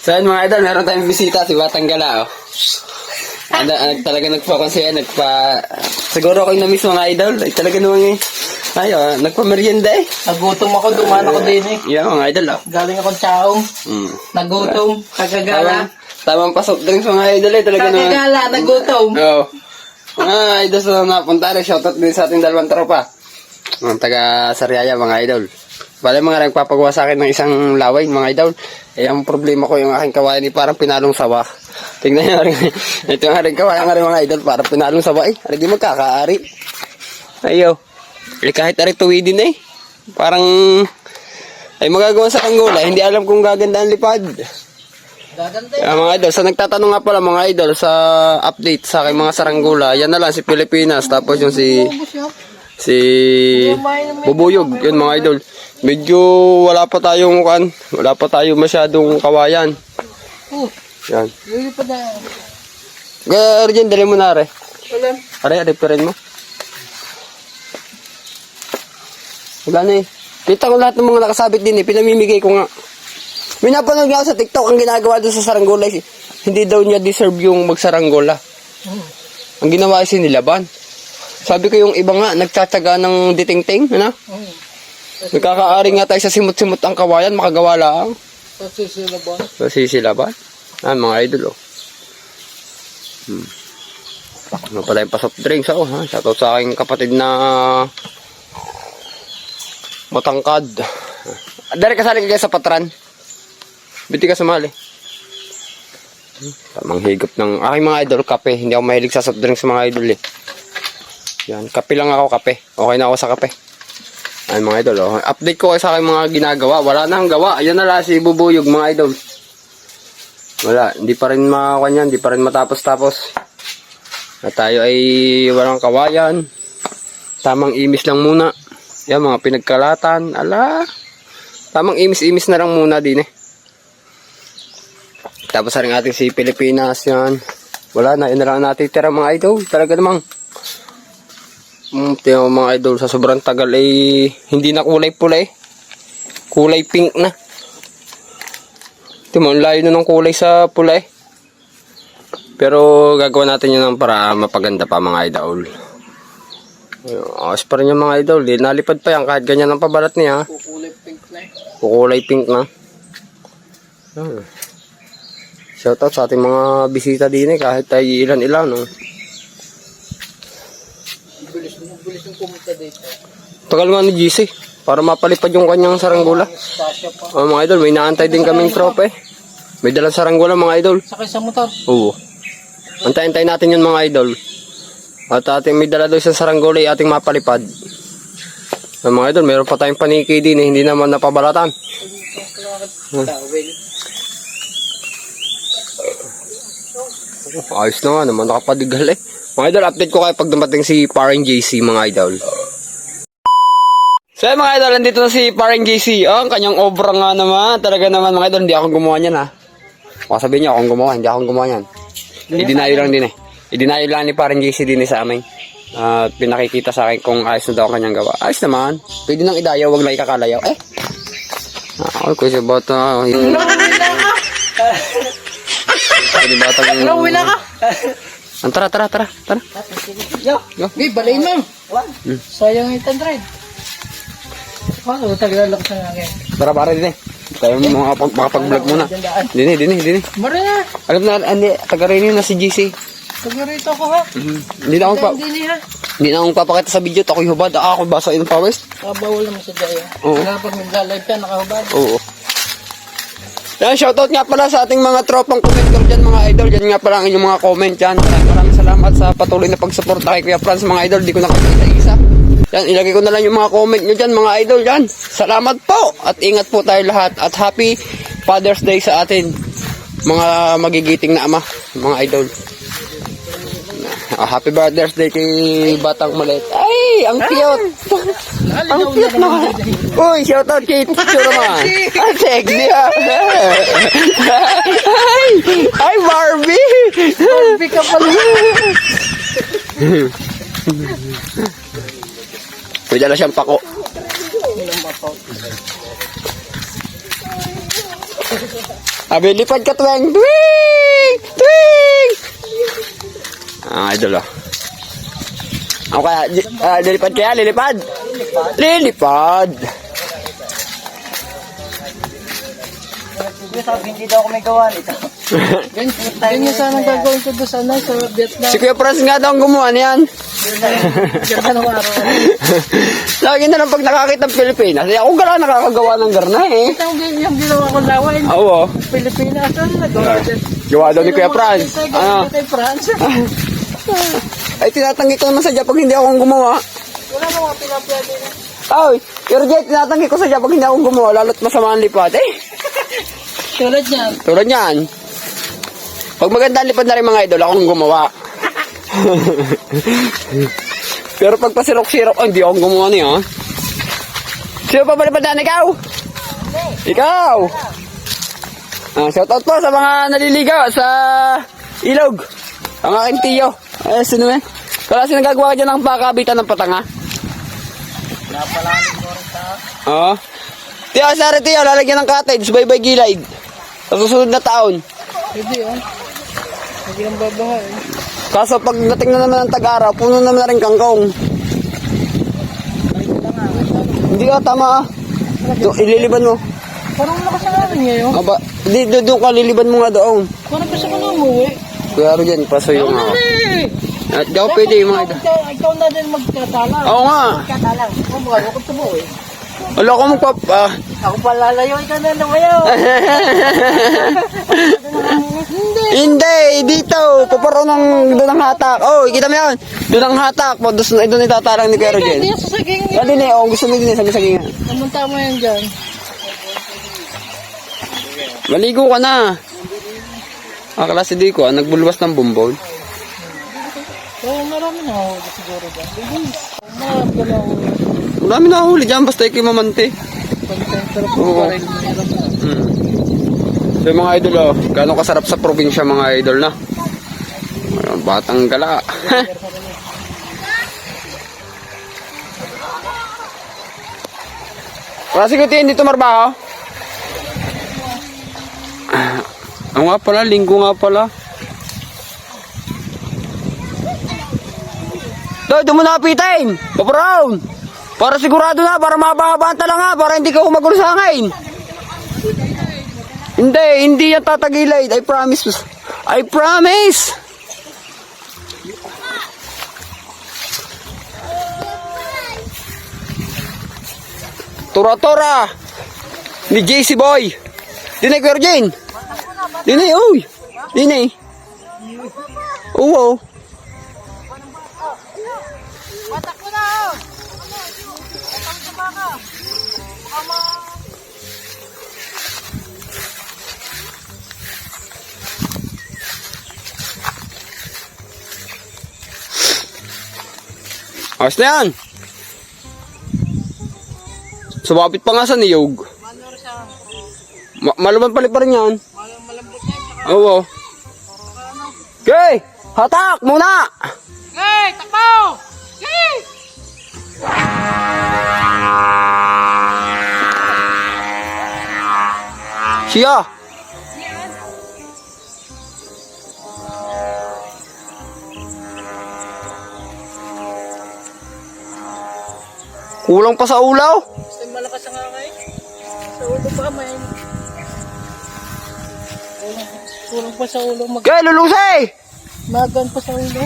So yun mga idol, meron tayong bisita, si Batang Gala, oh. Talaga nagpa-consiya, siguro ako yung na-miss mga idol. Ay talaga naman nagpa-merienda eh. Nagutom ako, dumaan ako din eh. Yeah, mga idol, oh. Galing akong tsaong. Nagutom, kagagala. Tamang pasok drinks mga idol eh. Talaga naman. Kagagala, nagutom. Oo. Mga idol sa napunta rin, shoutout din sa ating dalawang tropa. Mga taga Sariaya mga idol. Bale mga nagpapagawa sa akin ng isang laway mga idol. Eh ang problema ko yung aking kawayan ay parang pinalong sawa. Tingnan nyo rin. Ito yung aking kawayan nga rin mga idol. Parang pinalong sawa eh. Hindi magkakaari. Ayaw. Eh kahit ari tuwidin eh. Parang ay magagawa sa kanggula. Hindi alam kung gaganda ang lipad. Mga idol, sa nagtatanong nga pala mga idol sa update sa aking mga saranggula, yan na lang si Pilipinas, tapos yung si Bubuyog, yun mga idol. Medyo wala pa tayong masyadong kawayan. Yan. Gardian, dali mo na are. Are, referin mo. Wala na eh. Kita ko lahat ng mga nakasabit din eh, pinamimigay ko nga. May napanood nga ako sa TikTok ang ginagawa doon sa saranggola. Hindi daw niya deserve yung magsaranggola. Ang ginawa ay sinilaban. Sabi ko yung iba nga, nagtsatsaga ng ditingting, ano? Nagkakaari nga tayo sa simot-simot ang kawayan, makagawa lang. Sa sisilaban? Mga idol, oh. Ano pala yung pa-soft drinks, oh, ha? Shoutout sa aking kapatid na matangkad. Dari kasali ka sa patran. Biti ka sumali. Tamang higop ng aking mga idol, kape. Hindi ako mahilig sa soft drinks mga idol eh. Yan, kape lang ako, kape. Okay na ako sa kape. Ay mga idol, oh. Update ko kayo sa aking mga ginagawa. Wala na ang gawa. Ayan na lang si Bubuyog mga idol. Wala, hindi pa rin makakanyan, hindi pa rin matapos-tapos. Na tayo ay walang kawayan. Tamang imis lang muna. Yan, mga pinagkalatan. Ala. Tamang imis-imis na lang muna din eh. Tapos rin ating si Pilipinas yan. Wala na, yun na lang natitira mga idol. Talaga namang mga idol sa sobrang tagal ay hindi na kulay pula eh. Kulay pink na. Ito mo, layo na ng kulay sa pula eh. Pero gagawa natin yun para mapaganda pa mga idol. Ayos pa rin yung mga idol. Nalipad pa yan kahit ganyan ang pabalat niya. Kukulay pink na eh. Kukulay pink na. Shoutout sa ating mga bisita din eh, kahit tayo ilan-ilan, no? Bilis yung pumunta dito. Tagal nga ni GC, para mapalipad yung kanyang saranggola. Mga idol, may naantay din kaming tropa eh. May dalang saranggola mga idol. Sakay sa motor? Oo. Antay-antay natin yun mga idol. At ating may dala doon sa saranggola ating mapalipad. Mga idol, mayroon pa tayong paniki din eh, hindi naman napabalatan. Ayos na nga naman, nakapadigal eh. Mga idol, update ko kayo pag dumating si Parang JC mga idol. So mga idol, nandito na si Parang JC. Oh, ang kanyang obra nga naman. Talaga naman mga idol, hindi ako gumawa niyan ha. Baka sabihin niya akong gumawa, hindi akong gumawa niyan. Idinayo lang din eh. Idinayo lang ni Parang JC din eh sa amin. At pinakikita sa akin kung ayos na daw ang kanyang gawa. Ayos naman. Pwede nang idayaw, wag lang ikakalayaw. Eh. Ako si bata. Pwede bata ng... Uwi na ka! Tara. Yo! May balay mo! Sayang 800. Ano, tagal-alak sa nga ngayon. Tara para din eh. Tayo makapag-vlog muna. Dini. Mara na! Alam na, taga rin na si GC. Taga-rito ako ha. Hindi na akong papakita sa video. Ako'y hubad. Ako basa in pawis. Bawal naman sa daya. Oo. Kapag nagla-live ka, nakahubad. Oo. Yan, shoutout nga pala sa ating mga tropang commenter dyan mga idol. Yan nga pala ang inyong mga comment dyan. Maraming salamat sa patuloy na pagsuporta kay Kuya Franz mga idol. Di ko nakakita isa. Yan, ilagay ko na lang yung mga comment nyo dyan mga idol dyan. Salamat po at ingat po tayo lahat. At happy Father's Day sa atin mga magigiting na ama mga idol. Happy Father's Day kay Batang Malit. Ay, ang cute. Ang cute naman. Uy, shoutout kay Teacher naman. Ang sexy ha. Ay, Barbie. Barbie ka pala. May dala siyang pako. Sabi, lipad ka tuwing. Tuwing! Tuwing! Idol oh. Ako kaya, lilipad kaya, lilipad? Lilipad. Sabi, hindi daw ako may gawa nito. Ganyan sana gagawin ko doon sana sa Vietnam. Si Kuya Franz nga daw ang gumawa niyan. Ganda ng araw. Lagi na lang pag nakakita ng Pilipinas. Eh, ako gala nakakagawa ng garna eh. Ito yung ginawa ko laway. Oo. Pilipinas. Ano nagawa din? Gawa daw ni Kuya Franz. Ano? Kay Franz. Ay, tinatanggi ko naman sa pag hindi akong gumawa. Wala na mga pinapwede na. Ay, pero Jet, tinatanggi ko sa pag hindi akong gumawa, lalo't masama ang lipad eh. Tulad niyan. Tulad niyan. Pag maganda ang lipad na rin mga idol, akong gumawa. Pero pag pasirok-sirok, hindi akong gumawa niya. Sino pa palipadan? Ikaw? Ikaw? Shoutout po sa mga naliligaw sa ilog. Ang aking tiyo. Ay, sino yan? Kasi nagagawa dyan ng pakabitan ng patanga. Napalalim ko rin sa... Oo. Tiyo, sorry tiyo, lalagyan ng cottage, bye-bye gilid. Sa susunod na taon. Hindi Hindi lang babaha Kaso pagdating na naman ng tag-araw, puno naman na rin kangkong. Hindi ka, tama ah. Ililiban mo. Parang lakas na namin ngayon. Aba, di, doon ka, liliban mo nga doon. Parang gusto ko na umuwi. Kuya Arjen, paso yung ako. At di ako pwede yung mga ito. Ikaw na din magkatalang. Oo nga. Magkatalang. Ako mga lukot sa buhay. Wala ko Ako palalayo, ikaw na lumayaw. Hindi, dito. Paparo ng doon ang hatak. Oh, kita mo yan. Doon ang hatak. Doon itatalang ni Kuya Arjen. Hindi sa saging. Hindi na, gusto mo din sa saging. Namunta mo yan dyan. Maligo ka na. Klase di ko, nagbulwas ng bumbol. Oo, marami na ako siguro dyan. Marami na ako. Marami na huli dyan, basta ikaw mamante. Sarap Oo. mo parang meron na. So mga idol, oh, gano'ng kasarap sa probinsya mga idol na. Batang gala. Klase ko tiyan dito marbaho. Ang nga pala, linggo nga pala. Doon mo napitain. Paparoon. Para sigurado na, para mababa ang tala nga, para hindi ka umagulo sa hangin. Hindi yan tatagilid. I promise. I promise. Tora-tora. Ni JC Boy. Dinay Kuya Arjen. Dinay, uy. Dinay. Oo. Batak mo na! Batak sa baka! Ama! Ayos na yan. Sumapit pa nga sa niyog. Manor siya. Malaman pala pa rin yan. Malambot na siya. Oo. Okay, hatak muna. Hey! Takbo! Hey! Siya. Kulang pa sa ulaw. Gusto yung malakas ang angay? Sa ulo pa may... Kulang pa sa ulo mag... Okay, lulusay. Magan pa sa ulo.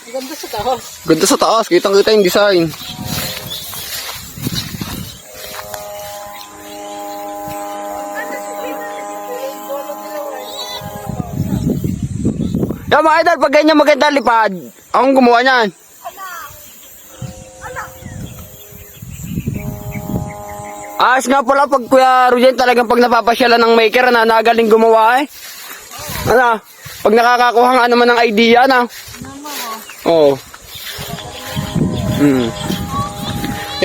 Ang ganda sa taas. Ganda sa taas, kitang-kita yung design. Yan mga idol, pag ganyan maganda lipad, akong gumawa niyan. Ayos nga pala pag Kuya Rujen talagang pag napapasyalan ng maker na nagaling gumawa eh. Ano? Pag nakakakuha nga naman ng idea na. Oo.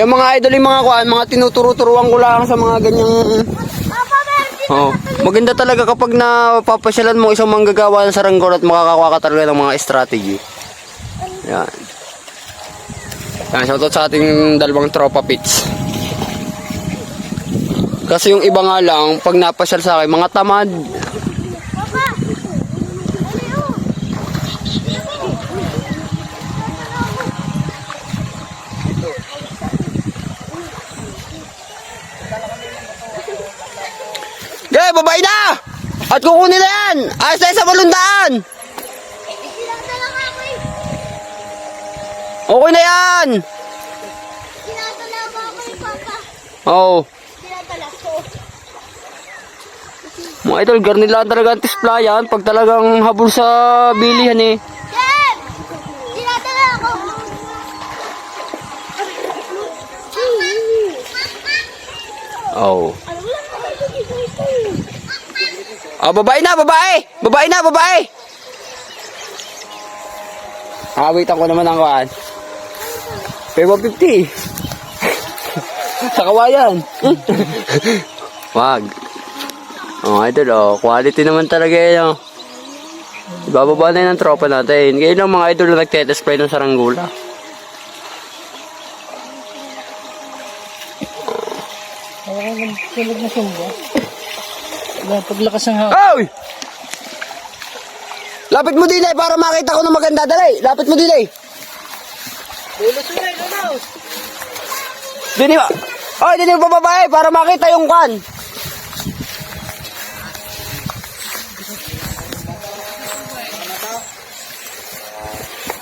Yung mga idol yung mga kuan, mga tinuturo-turuan ko lang sa mga ganyang. Oh, maganda talaga kapag napapasyalan mo isang manggagawa ng saranggola at makakakuha ka talaga ng mga strategy. Yan. Yan, shoutout sa ating dalawang tropa pits. Kasi yung iba nga lang, pag napasyal sa akin, mga tamad. Gay, babay na! At kukunin na yan! Ayos na sa malundaan! Tinatala nga ako eh. Okay na yan! Tinatala ko ako eh, Papa. Oo. Tinatala ko. Mga idol, garnilaan talaga ang tispla yan pag talagang habol sa bilihan eh. Jem! Tinatala ako. Oo. Ano mo lang naman ito? Babae na, babae! Babae na, babae! Waitan ko naman ang kuhaan. Pay 150. Sa kawayan. Wag. Idol, quality naman talaga yan. Ibababa na yun ang tropa natin. Ngayon lang mga idol na nagtetespray ng saranggula. Ako ng tulog na sumba. Paglakas ng hangin. Oy! Lapit mo din para makita ko na maganda. Dali, lapit mo din Ulos mo na, ulos! Dini ba? Oy, dini mo babae para makita yung kan.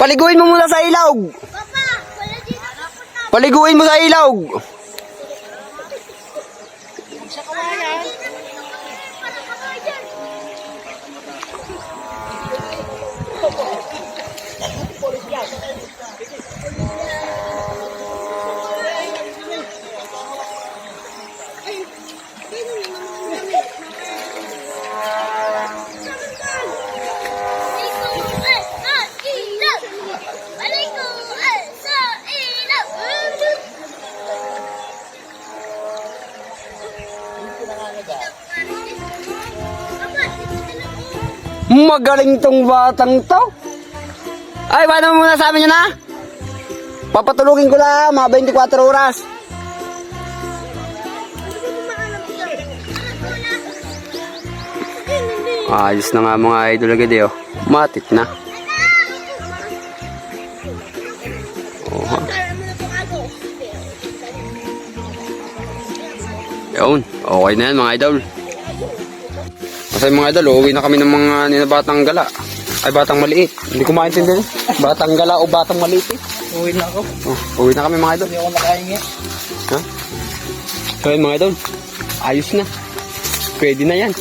Paliguin mo muna sa ilog. Papa, wala dito kapunta. Paliguin mo sa ilog. Sa kawayan. Para kakayan. Magaling tong batang to. Ay, paano mo muna sa amin yun ha? Papatulugin ko lang, mga 24 oras. Ayos na nga mga idol agad eh, oh. Matit na. Oh, ha? Yun, okay na yan mga idol. Kasi mga idol, uuwi na kami ng mga ninabatang gala. Ay, batang maliit. Hindi ko maintindihan. Batang gala o batang maliit eh. Uwi na ako. Oh, uuwi na kami mga idol. Hindi ako nakahingi. Ha? So yun mga idol, ayos na. Pwede na yan.